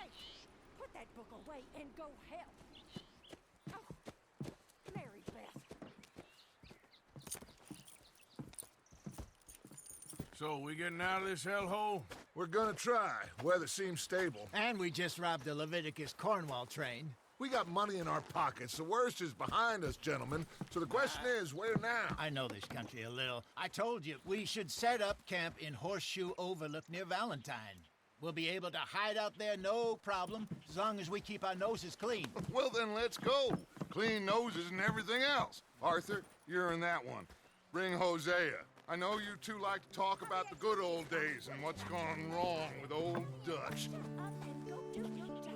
Hey, put that book away and go help. Oh, Mary Beth. So, we getting out of this hellhole? We're gonna try. Weather seems stable. And we just robbed the Leviticus Cornwall train. We got money in our pockets. The worst is behind us, gentlemen. So the question is, where now? I know this country a little. I told you, we should set up camp in Horseshoe Overlook near Valentine. We'll be able to hide out there, no problem, as long as we keep our noses clean. Well, then let's go. Clean noses and everything else. Arthur, you're in that one. Bring Hosea. I know you two like to talk about the good old days and what's gone wrong with old Dutch. Shut up and go do your job.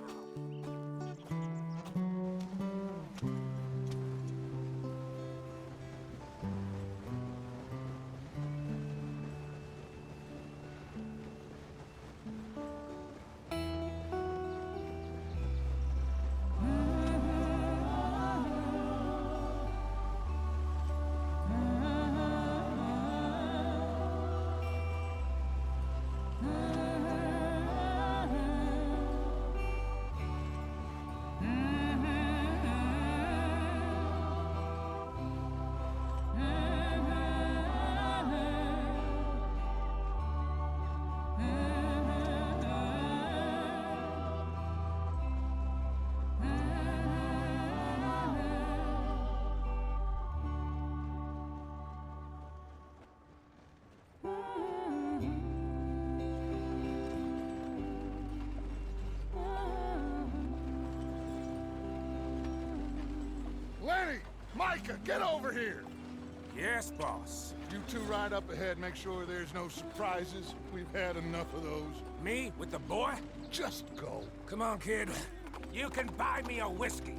Lenny! Micah, get over here! Yes, boss. You two ride up ahead, make sure there's no surprises. We've had enough of those. Me with the boy? Just go. Come on, kid. You can buy me a whiskey.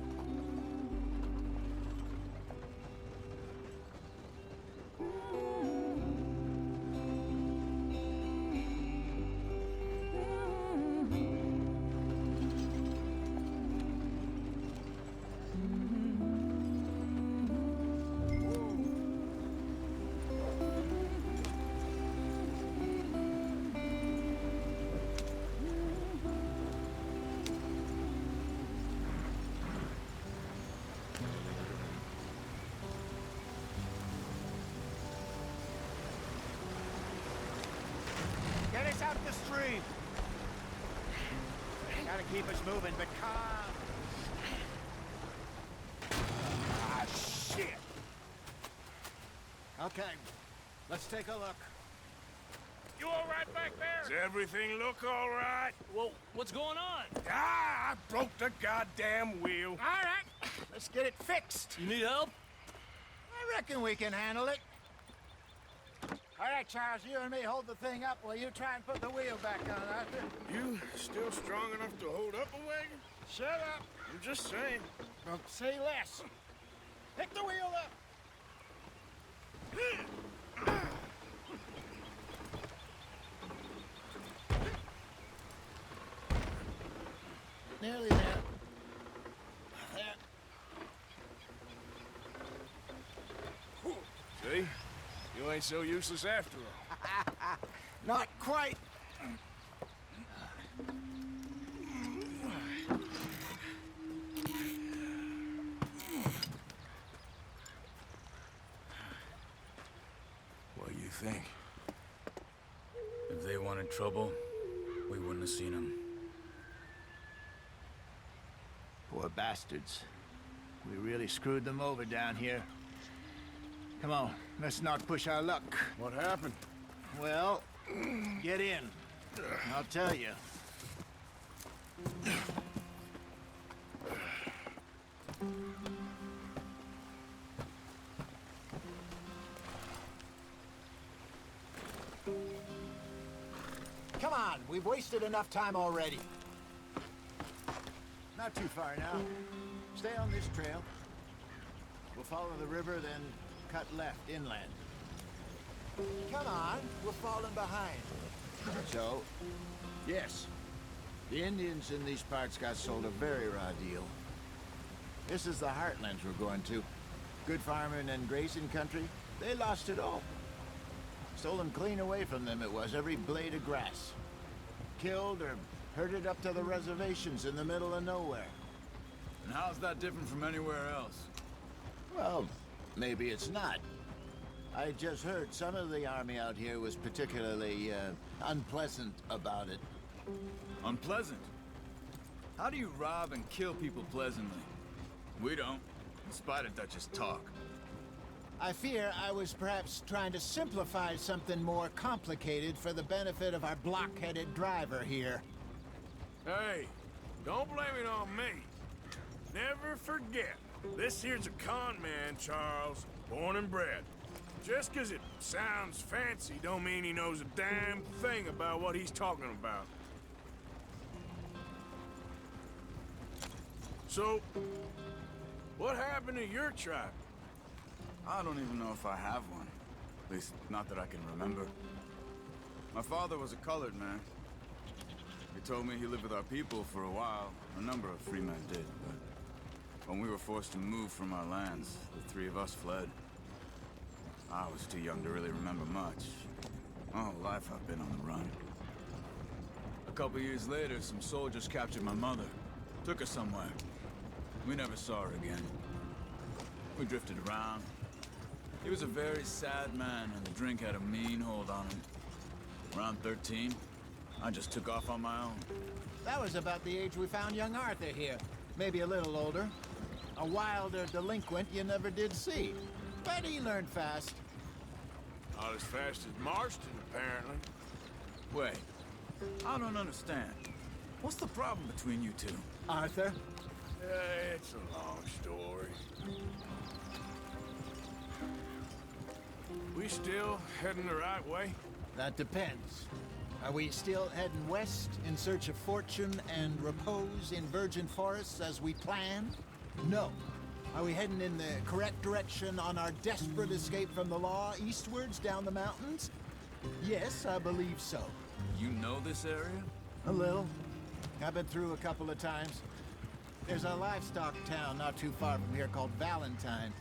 Get us out the stream! Gotta keep us moving, but calm. Ah, shit. Okay, let's take a look. You all right back there? Does everything look all right? Well, what's going on? Ah, I broke the goddamn wheel. All right, let's get it fixed. You need help? I reckon we can handle it. All right, Charles, you and me hold the thing up while you try and put the wheel back on, Arthur. You still strong enough to hold up a wagon? Shut up. I'm just saying. Don't say less. Pick the wheel up. Nearly there. There. See? You ain't so useless after all. Not quite. What do you think? If they wanted trouble, we wouldn't have seen them. Poor bastards. We really screwed them over down here. Come on, let's not push our luck. What happened? Well, get in. I'll tell you. Come on, we've wasted enough time already. Not too far now. Stay on this trail. We'll follow the river, then cut left inland. Come on, we're falling behind. So, yes, the Indians in these parts got sold a very raw deal. This is the heartlands we're going to. Good farming and grazing country, they lost it all. Stolen clean away from them it was, every blade of grass. Killed or Herded up to the reservations in the middle of nowhere. And how's that different from anywhere else? Well, maybe it's not. I just heard some of the army out here was particularly, unpleasant about it. Unpleasant? How do you rob and kill people pleasantly? We don't, in spite of Dutch's talk. I fear I was perhaps trying to simplify something more complicated for the benefit of our block-headed driver here. Hey, don't blame it on me. Never forget, this here's a con man, Charles, born and bred. Just 'cause it sounds fancy don't mean he knows a damn thing about what he's talking about. So, what happened to your tribe? I don't even know if I have one. At least, not that I can remember. My father was a colored man. He told me he lived with our people for a while. A number of free men did, but when we were forced to move from our lands, the three of us fled. I was too young to really remember much. My whole life I've been on the run. A couple years later, some soldiers captured my mother. Took her somewhere. We never saw her again. We drifted around. He was a very sad man, and the drink had a mean hold on him. Around 13, I just took off on my own. That was about the age we found young Arthur here. Maybe a little older. A wilder delinquent you never did see. But he learned fast. Not as fast as Marston, apparently. Wait, I don't understand. What's the problem between you two? Arthur? It's a long story. We still heading the right way? That depends. Are we still heading west in search of fortune and repose in virgin forests as we planned? No. Are we heading in the correct direction on our desperate escape from the law eastwards down the mountains? Yes, I believe so. You know this area? A little. I've been through a couple of times. There's a livestock town not too far from here called Valentine.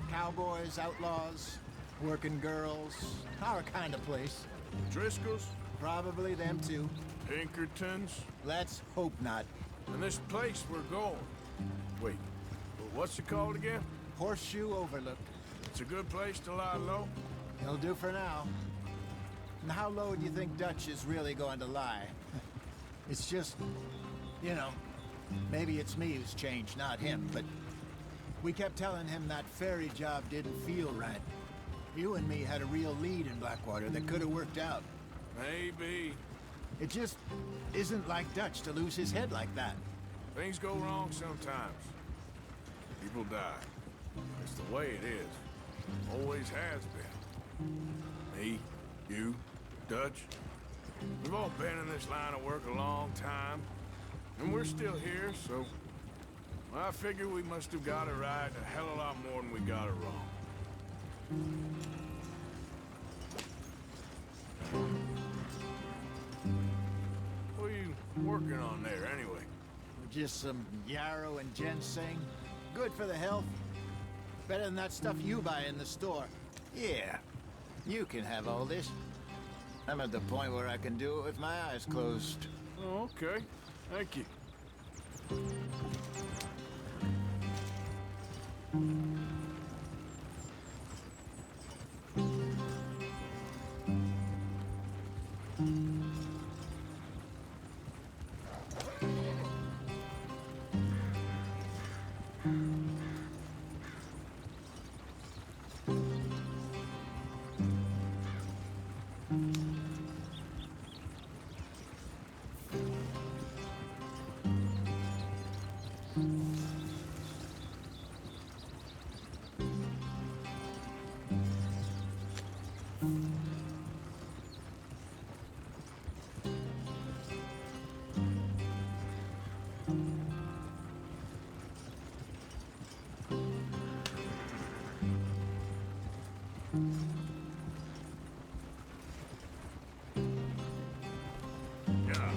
Cowboys, outlaws, working girls, our kind of place. Driscoll's? Probably them too. Pinkertons? Let's hope not. And this place we're going. Wait, what's it called again? Horseshoe Overlook. It's a good place to lie low? It'll do for now. And how low do you think Dutch is really going to lie? It's just, you know, maybe it's me who's changed, not him, but we kept telling him that ferry job didn't feel right. You and me had a real lead in Blackwater that could have worked out. Maybe. It just isn't like Dutch to lose his head like that. Things go wrong sometimes. People die. It's the way it is. Always has been. Me, you, Dutch. We've all been in this line of work a long time. And we're still here, so... I figure we must have got it right a hell of a lot more than we got it wrong. What are you working on there, anyway? Just some yarrow and ginseng. Good for the health. Better than that stuff you buy in the store. Yeah, you can have all this. I'm at the point where I can do it with my eyes closed. Oh, okay. Thank you. Yeah.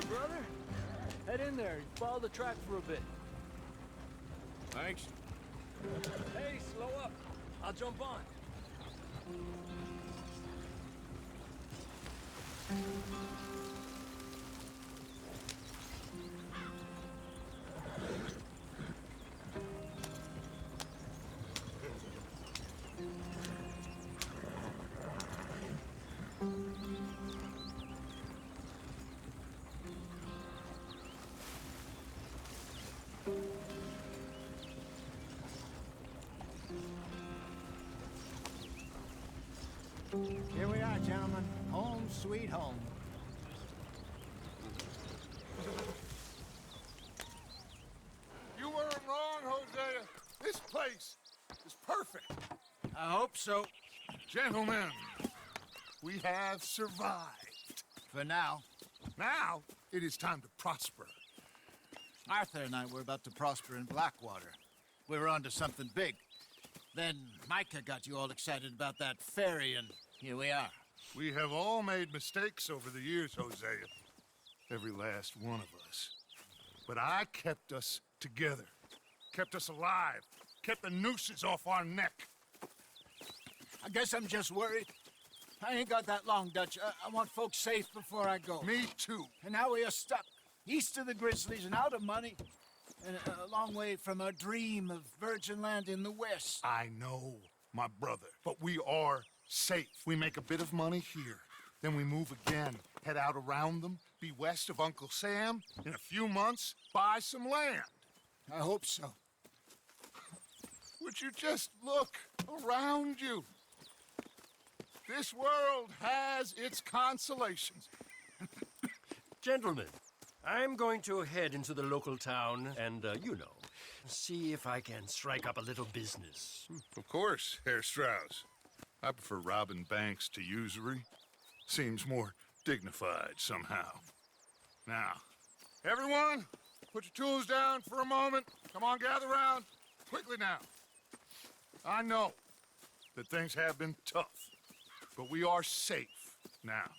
brother. Head in there and follow the track for a bit. Thanks. Hey, slow up. I'll jump on. Here we are, gentlemen. Home sweet home. You weren't wrong, Hosea. This place is perfect. I hope so. Gentlemen, we have survived. For now. Now, it is time to prosper. Arthur and I were about to prosper in Blackwater. We were onto something big. Then Micah got you all excited about that ferry, and here we are. We have all made mistakes over the years, Hosea. Every last one of us. But I kept us together. Kept us alive. Kept the nooses off our neck. I guess I'm just worried. I ain't got that long, Dutch. I want folks safe before I go. Me too. And now we are stuck, east of the Grizzlies and out of money, and a long way from our dream of virgin land in the west. I know, my brother, but we are safe. We make a bit of money here, then we move again, head out around them, be west of Uncle Sam, in a few months, buy some land. I hope so. Would you just look around you? This world has its consolations. Gentlemen, I'm going to head into the local town and, see if I can strike up a little business. Of course, Herr Strauss. I prefer robbing banks to usury. Seems more dignified somehow. Now, everyone, put your tools down for a moment. Come on, gather round. Quickly now. I know that things have been tough, but we are safe now,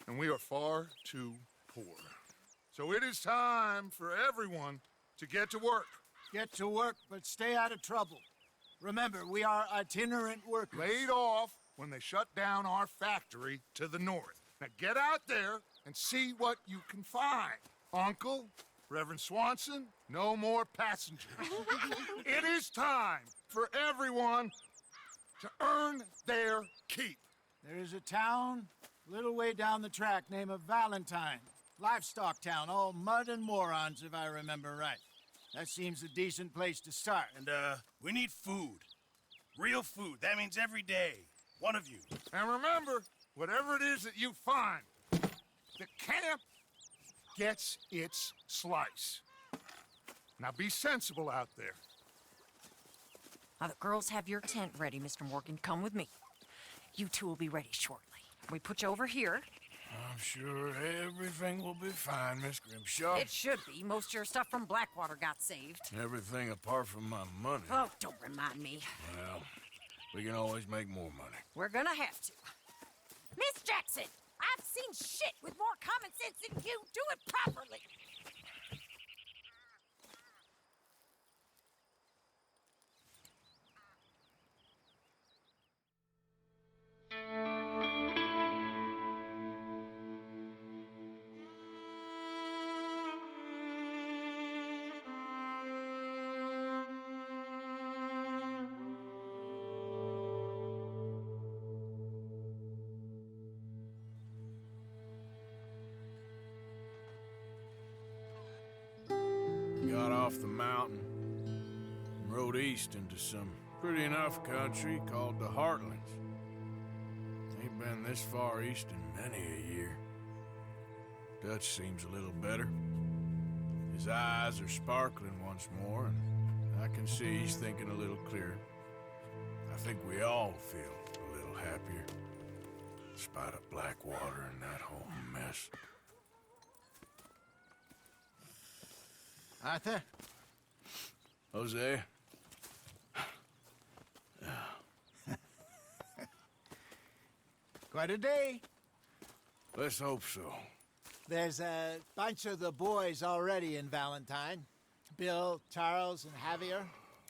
and we are far too poor. So it is time for everyone to get to work. Get to work, but stay out of trouble. Remember, we are itinerant workers. Laid off when they shut down our factory to the north. Now get out there and see what you can find. Uncle, Reverend Swanson, no more passengers. It is time for everyone to earn their keep. There is a town a little way down the track named Valentine. Livestock town, all mud and morons, if I remember right. That seems a decent place to start. And, we need food. Real food. That means every day. One of you. And remember, whatever it is that you find, the camp gets its slice. Now be sensible out there. Now, the girls have your tent ready, Mr. Morgan. Come with me. You two will be ready shortly. We put you over here. I'm sure everything will be fine, Miss Grimshaw. It should be. Most of your stuff from Blackwater got saved. Everything apart from my money. Oh, don't remind me. Well, we can always make more money. We're gonna have to. Miss Jackson, I've seen shit with more common sense than you. Do it properly. Got off the mountain and rode east into some pretty enough country called the Heartlands. Ain't been this far east in many a year. Dutch seems a little better. His eyes are sparkling once more, and I can see he's thinking a little clearer. I think we all feel a little happier, in spite of Blackwater and that whole mess. Arthur? Jose? Quite a day. Let's hope so. There's a bunch of the boys already in Valentine. Bill, Charles, and Javier.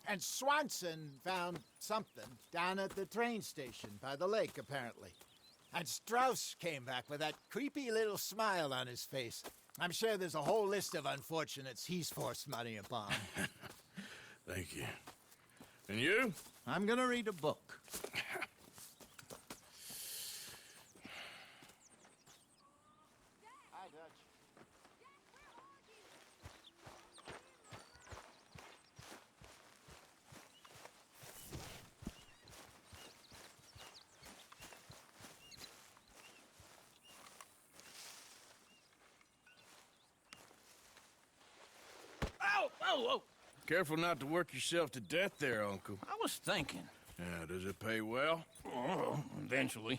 And Swanson found something down at the train station by the lake, apparently. And Strauss came back with that creepy little smile on his face. I'm sure there's a whole list of unfortunates he's forced money upon. Thank you. And you? I'm gonna read a book. Hi, Dutch. Oh! Careful not to work yourself to death there, Uncle. I was thinking. Yeah, does it pay well? Oh, eventually.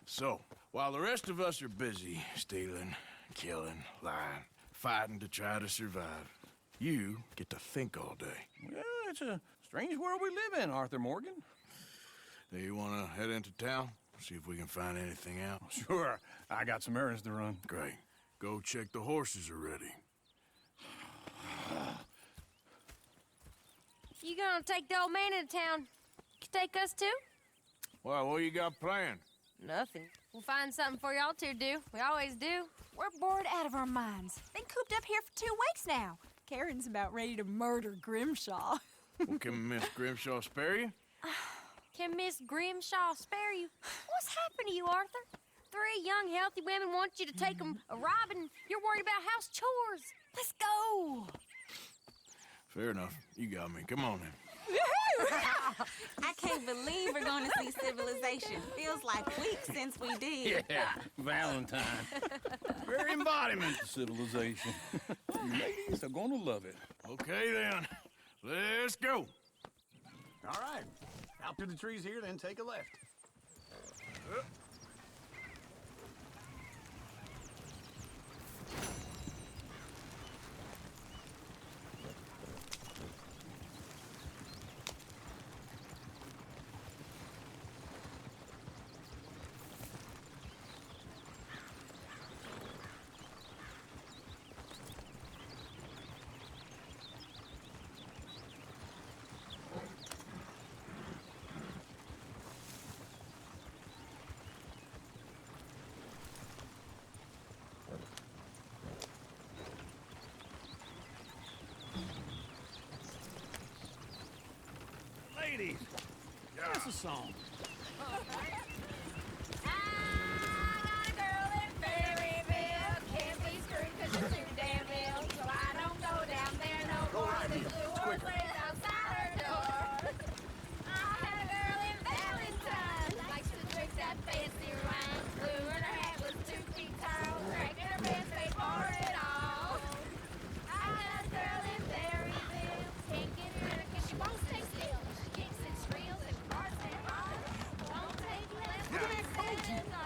So, while the rest of us are busy stealing, killing, lying, fighting to try to survive, you get to think all day. Well, it's a strange world we live in, Arthur Morgan. Do you want to head into town? See if we can find anything out? Sure, I got some errands to run. Great. Go check the horses are ready. You gonna take the old man into town? You take us too? Well, what you got planned? Nothing. We'll find something for y'all to do. We always do. We're bored out of our minds. Been cooped up here for 2 weeks now. Karen's about ready to murder Grimshaw. Well, can Miss Grimshaw spare you? Can Miss Grimshaw spare you? What's happened to you, Arthur? 3 young, healthy women want you to take them a robbing. You're worried about house chores. Let's go. Fair enough. You got me. Come on then. I can't believe we're going to see civilization. Feels like weeks since we did. Yeah, Valentine. Very embodiment of civilization. You ladies are going to love it. Okay then. Let's go. All right. Out through the trees here, then take a left. Ladies, give us a song.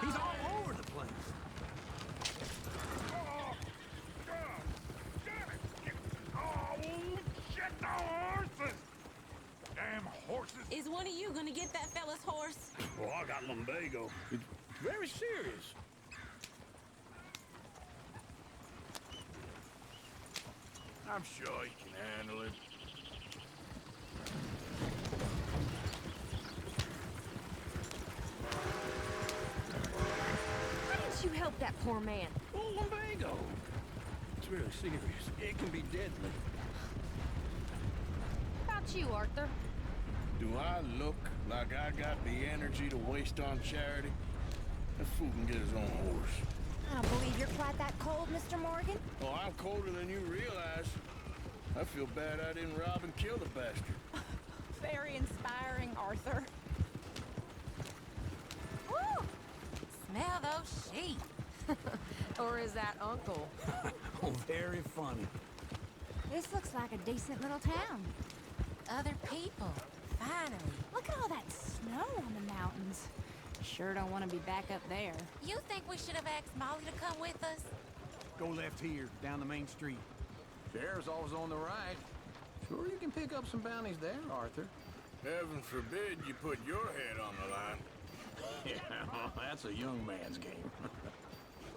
He's all over the place. Oh, shit, the horses! Damn horses! Is one of you going to get that fella's horse? Oh, I got lumbago. It's very serious. I'm sure you can handle it. Why didn't you help that poor man? Oh, lumbago. It's really serious. It can be deadly. How about you, Arthur? Do I look like I got the energy to waste on charity? That fool can get his own horse. I don't believe you're quite that cold, Mr. Morgan. Oh, I'm colder than you realize. I feel bad I didn't rob and kill the bastard. Very inspiring, Arthur. Woo! Smell those sheep. Or is that Uncle? Oh, very funny. This looks like a decent little town. Other people. Finally. Look at all that snow on the mountains. Sure don't want to be back up there. You think we should have asked Molly to come with us? Go left here, down the main street. Sheriff's always on the right. Sure you can pick up some bounties there, Arthur. Heaven forbid you put your head on the line. Yeah, that's a young man's game.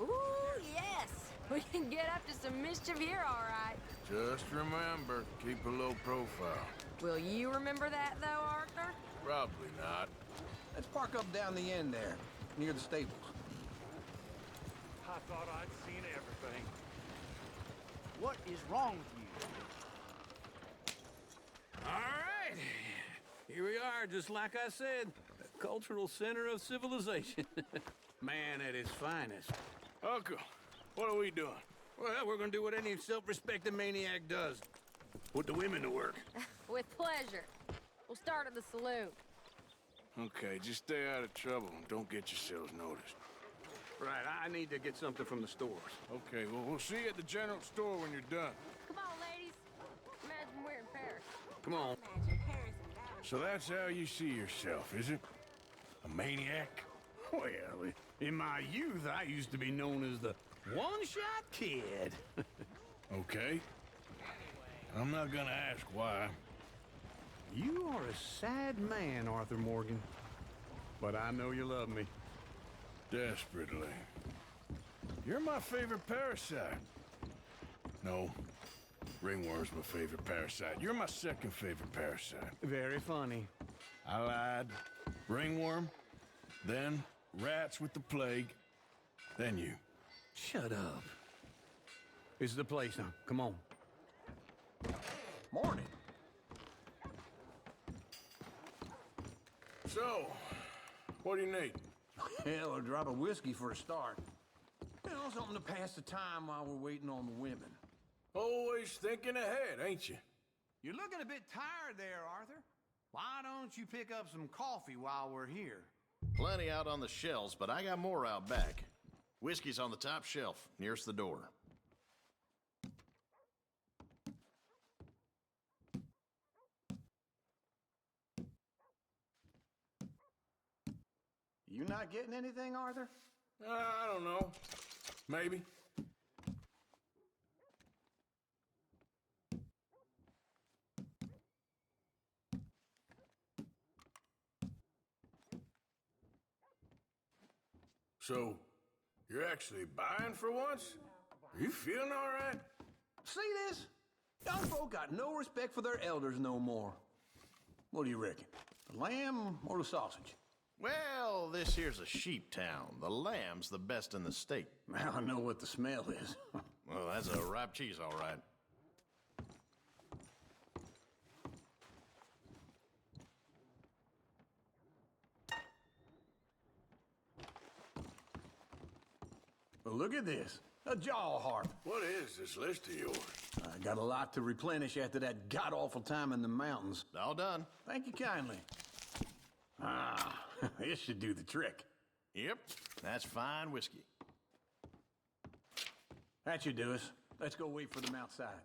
Ooh, yes. We can get up to some mischief here, all right. Just remember, keep a low profile. Will you remember that, though, Arthur? Probably not. Let's park up down the end there, near the stables. I thought I'd seen everything. What is wrong with you? All right. Here we are, just like I said. The cultural center of civilization. Man at his finest. Uncle, what are we doing? Well, we're gonna do what any self-respecting maniac does. Put the women to work. With pleasure. We'll start at the saloon. Okay, just stay out of trouble and don't get yourselves noticed. Right, I need to get something from the stores. Okay, well, we'll see you at the general store when you're done. Come on, ladies. Imagine we're in Paris. Come on. So that's how you see yourself, is it? A maniac? Well, in my youth, I used to be known as the one-shot kid. Okay. I'm not gonna ask why. You are a sad man, Arthur Morgan. But I know you love me. Desperately. You're my favorite parasite. No. Ringworm's my favorite parasite. You're my second favorite parasite. Very funny. I lied. Ringworm, then rats with the plague, then you. Shut up. This is the place now. Come on. Morning. So, what do you need? Hell, a drop of whiskey for a start. You know, something to pass the time while we're waiting on the women. Always thinking ahead, ain't you? You're looking a bit tired there, Arthur. Why don't you pick up some coffee while we're here? Plenty out on the shelves, but I got more out back. Whiskey's on the top shelf, nearest the door. You not getting anything, Arthur? I don't know. Maybe. So, you're actually buying for once? Are you feeling all right? See this? Young folk got no respect for their elders no more. What do you reckon? The lamb or the sausage? Well, this here's a sheep town. The lamb's the best in the state. I know what the smell is. Well, that's a ripe cheese, all right. Well, look at this. A jaw harp. What is this list of yours? I got a lot to replenish after that god-awful time in the mountains. All done. Thank you kindly. Ah, this should do the trick. Yep, that's fine whiskey. That should do us. Let's go wait for them outside.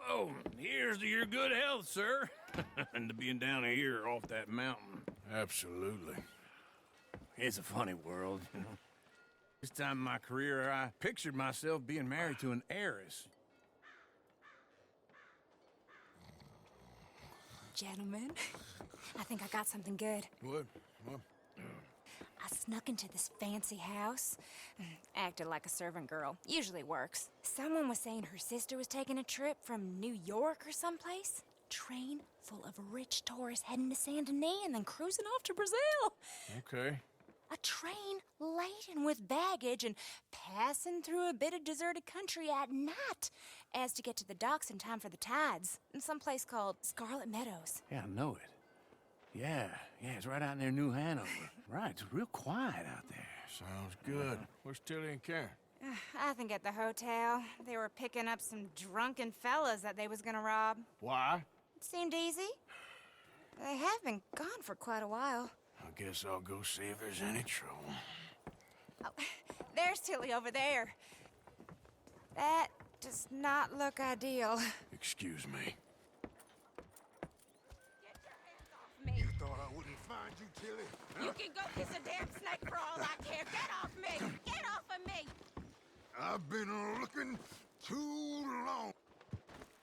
Oh, here's to your good health, sir. And to being down here off that mountain. Absolutely. It's a funny world, you know. This time in my career, I pictured myself being married to an heiress. Gentlemen, I think I got something good. What? What? I snuck into this fancy house, acted like a servant girl. Usually works. Someone was saying her sister was taking a trip from New York or someplace. Train full of rich tourists heading to Saint Denis and then cruising off to Brazil. Okay. A train laden with baggage and passing through a bit of deserted country at night as to get to the docks in time for the tides in some place called Scarlet Meadows. Yeah, I know it. Yeah, it's right out near New Hanover. Right, it's real quiet out there. Sounds good. Where's Tilly and Karen? I think at the hotel. They were picking up some drunken fellas that they was gonna rob. Why? It seemed easy. They have been gone for quite a while. I guess I'll go see if there's any trouble. Oh, there's Tilly over there. That does not look ideal. Excuse me. You thought I wouldn't find you, Tilly? You can go kiss a damn snake for all I care. Get off me! Get off of me! I've been looking too long.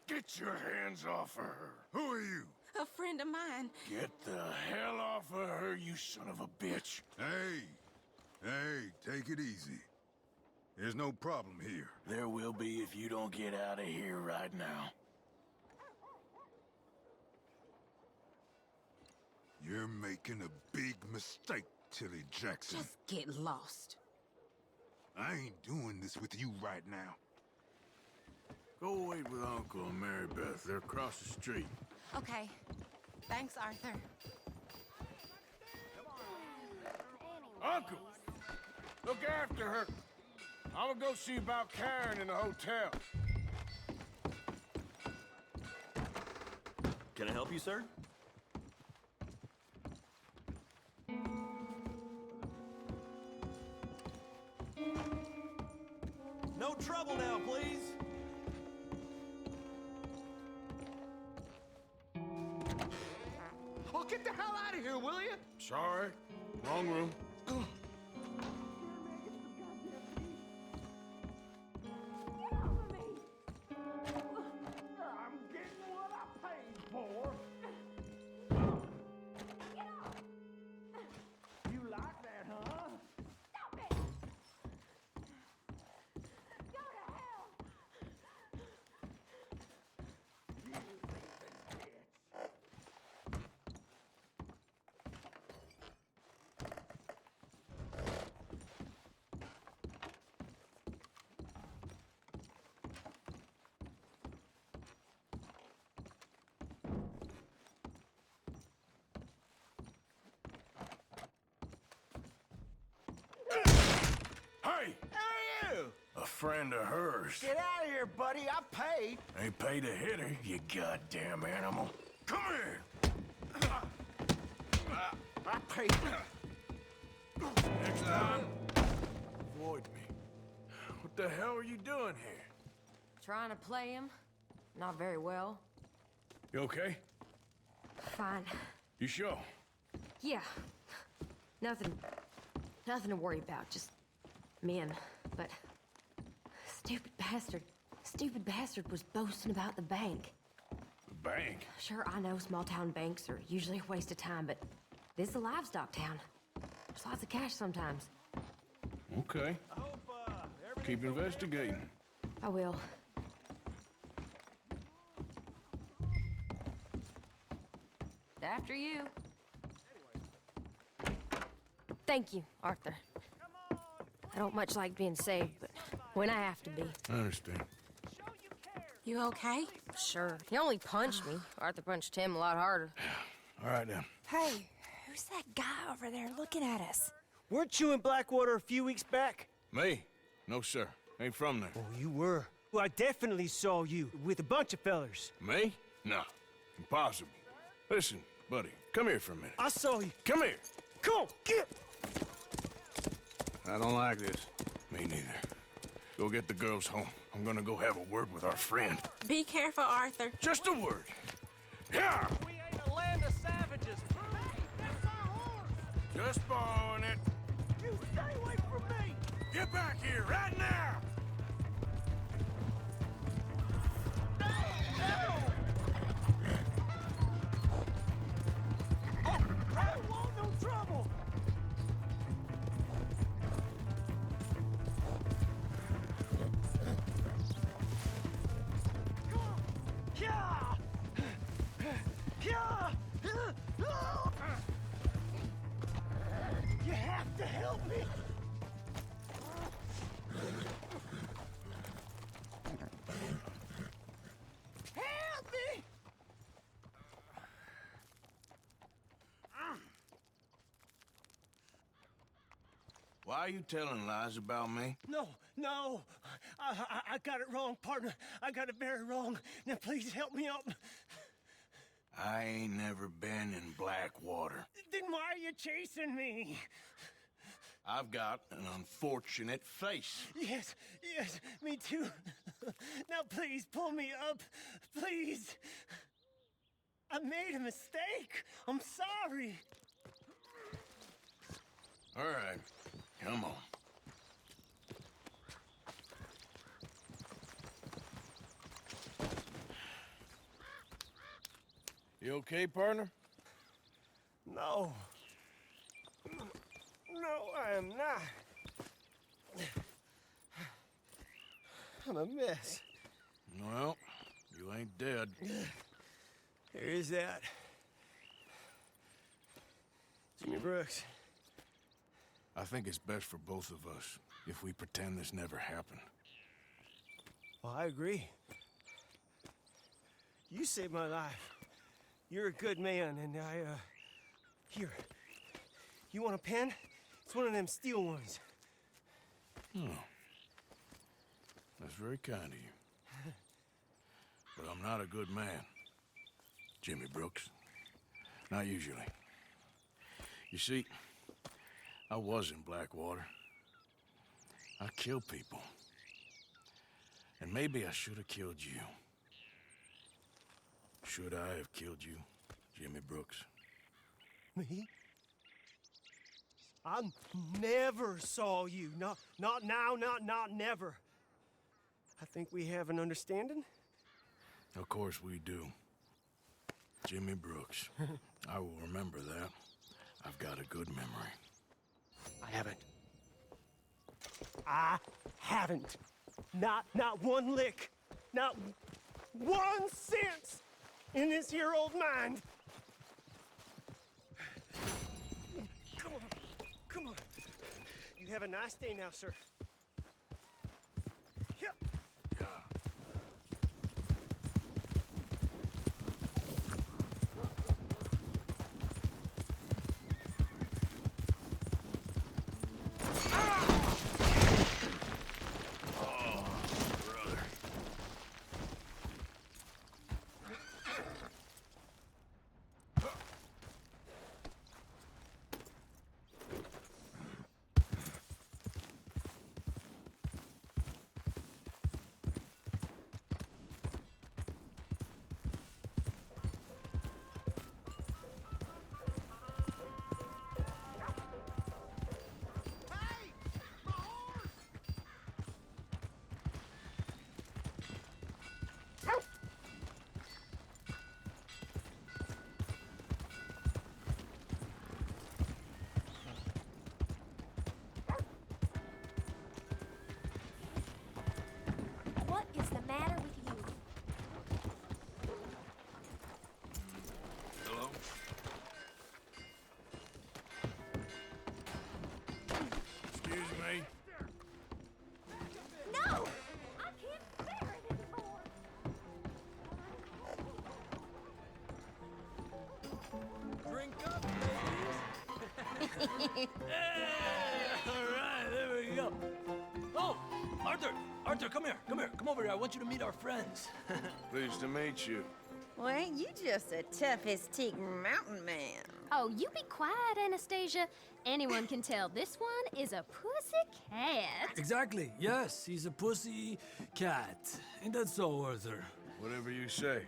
Get your hands off of her. Who are you? A friend of mine. Get the hell off of her, you son of a bitch. Hey, take it easy. There's no problem here. There will be if you don't get out of here right now. You're making a big mistake, Tilly Jackson. Just get lost. I ain't doing this with you right now. Go wait with Uncle and Mary Beth. They're across the street. Okay. Thanks, Arthur. Uncle! Look after her. I'm gonna go see about Karen in the hotel. Can I help you, sir? No trouble now, please. Oh, get the hell out of here, will you? Sorry. Wrong room. I'm getting what I paid for. You like that, huh? Stop it! Go to hell! Hey! Who are you? A friend of hers. Get out of here, buddy. I paid. Ain't paid to hit her, you goddamn animal. Come here! I paid. Next time, avoid me. What the hell are you doing here? Trying to play him. Not very well. You okay? Fine. You sure? Yeah. Nothing to worry about. Just men. But stupid bastard was boasting about the bank. The bank? Sure, I know small town banks are usually a waste of time, but this is a livestock town. There's lots of cash sometimes. Okay. Keep investigating. I will. After you. Thank you, Arthur. I don't much like being saved, but when I have to be. I understand. You okay? Sure. He only punched me. Arthur punched him a lot harder. All right, then. Hey, who's that guy over there looking at us? Weren't you in Blackwater a few weeks back? Me? No, sir. Ain't from there. Oh, you were. Well, I definitely saw you with a bunch of fellers. Me? No. Impossible. Listen, buddy, come here for a minute. I saw you. Come here. Come on, get! I don't like this. Me neither. Go get the girls home. I'm gonna go have a word with our friend. Be careful, Arthur. Just a word. Yeah! We ain't a land of savages. Hey, that's my horse! Just borrowing it. You stay away from me! Get back here right now! I don't want no trouble! have to help me! Help me! Why are you telling lies about me? No, no. I got it wrong, partner. I got it very wrong. Now, please help me up. I ain't never been in Blackwater. Then why are you chasing me? I've got an unfortunate face. Yes, me too. Now, please, pull me up. Please. I made a mistake. I'm sorry. All right, come on. You okay, partner? No. No, I am not. I'm a mess. Well, you ain't dead. There is that. Jimmy Brooks. I think it's best for both of us if we pretend this never happened. Well, I agree. You saved my life. You're a good man, and here. You want a pen? It's one of them steel ones. Oh. That's very kind of you. But I'm not a good man, Jimmy Brooks. Not usually. You see, I was in Blackwater. I killed people. And maybe I should have killed you. Should I have killed you, Jimmy Brooks? Me? I never saw you. Not now, not never. I think we have an understanding. Of course we do. Jimmy Brooks. I will remember that. I've got a good memory. I haven't. Not one lick. Not 1 cent in this here old mind. Come on. You have a nice day now, sir. Yeah. What is the matter with you? Hello? Excuse me? No! I can't bear it anymore! Drink up, ladies! All right, there we go. Oh, Arthur, come here. Come over here. I want you to meet our friends. Pleased to meet you. Well, ain't you just a toughest teak mountain man? Oh, you be quiet, Anastasia. Anyone can tell this one is a pussy cat. Exactly. Yes, he's a pussy cat. Ain't that so, Arthur? Whatever you say.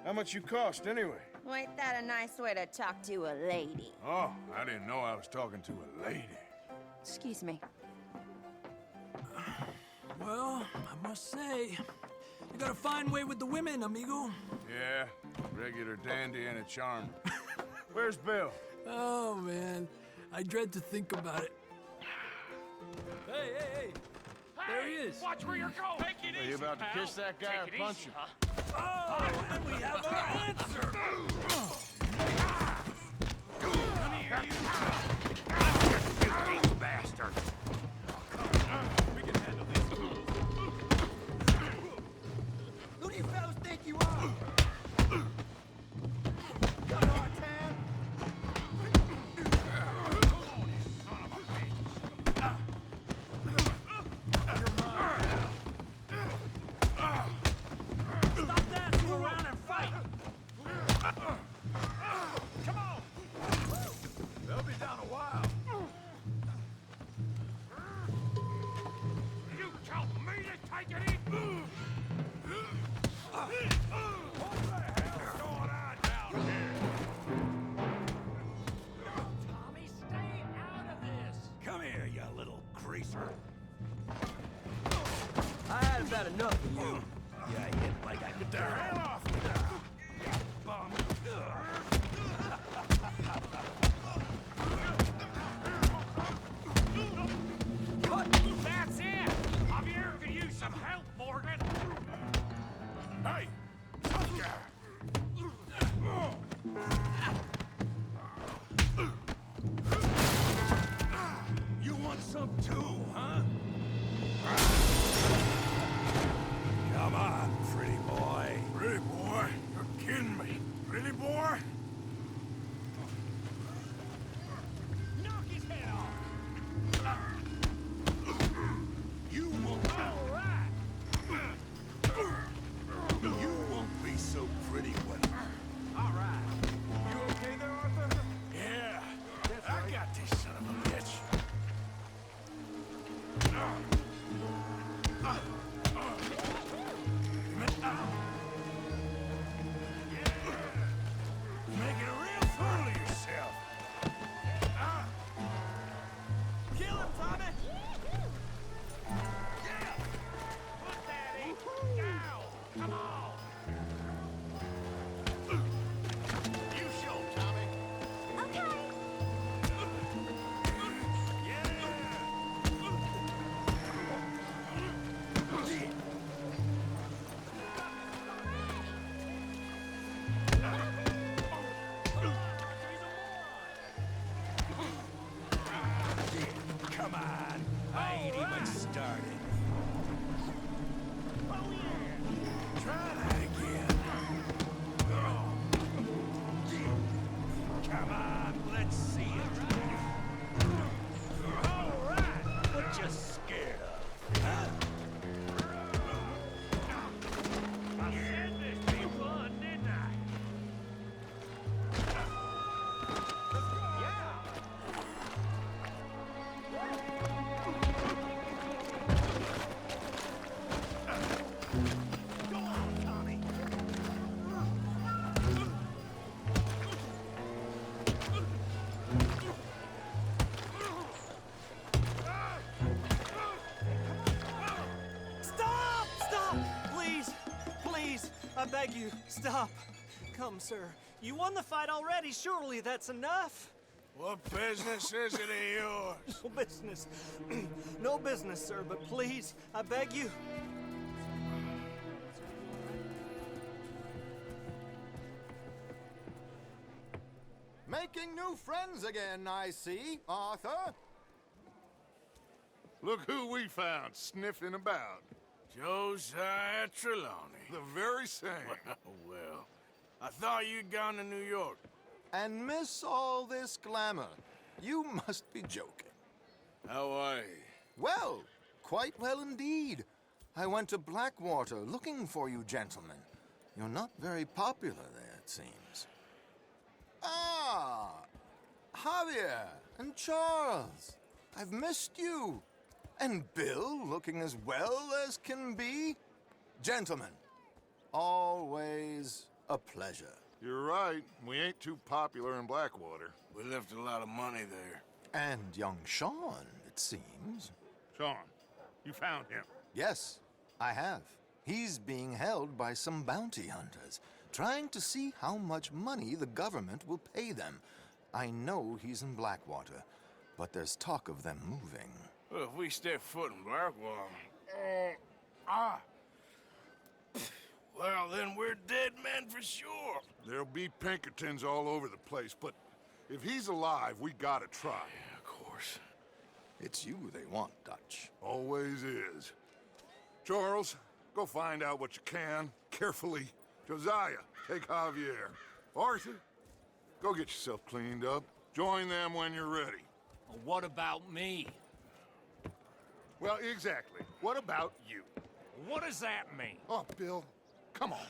How much you cost, anyway? Well, ain't that a nice way to talk to a lady? Oh, I didn't know I was talking to a lady. Excuse me. Well, I must say, you got a fine way with the women, amigo. Yeah, regular dandy and a charmer. Where's Bill? Oh, man. I dread to think about it. Hey! There he is. Watch where you're going. Take it Are easy, you about to pal. kiss that guy Take or it punch easy, him? Huh? Oh, and we have our answer. Come here, you. greaser. I had about enough of you. Yeah, I hit like I could. Get the hell off me! Bum. That's it! Javier could use some help, Morgan! Hey! Tough guy! You want some too, huh? Come on, pretty boy. Pretty boy? You're kidding me. Really, boy? Knock his head off! You won't. All right! You won't be so pretty when. All right. You okay there, Arthur? Yeah. I got this son of a bitch. Making a real fool of yourself. Kill him, Tommy! Yeah! Put that in! Down! Come on! You show, Tommy. Come on. I ain't even started. Try that again. Come on, let's see it. All right. What you scared of? Huh? I said this be fun, didn't I? Go on, Tommy. Stop! Stop! Please! Please! I beg you, stop. Come, sir. You won the fight already. Surely that's enough. What business is it of yours? No business. No business, sir, but please, I beg you. Making new friends again, I see, Arthur. Look who we found sniffing about. Josiah Trelawney. The very same. Well, I thought you'd gone to New York. And miss all this glamour. You must be joking. How are you? Well, quite well indeed. I went to Blackwater looking for you gentlemen. You're not very popular there, it seems. Ah, Javier and Charles. I've missed you. And Bill looking as well as can be. Gentlemen, always a pleasure. You're right. We ain't too popular in Blackwater. We left a lot of money there. And young Sean, it seems. Sean, you found him. Yes, I have. He's being held by some bounty hunters, trying to see how much money the government will pay them. I know he's in Blackwater, but there's talk of them moving. Well, if we step foot in Blackwater... Well, then we're dead men for sure. There'll be Pinkertons all over the place, but if he's alive, we gotta try. Yeah, of course. It's you they want, Dutch. Always is. Charles, go find out what you can, carefully. Josiah, take Javier. Arthur, go get yourself cleaned up. Join them when you're ready. Well, what about me? Well, exactly. What about you? What does that mean? Oh, Bill, come on.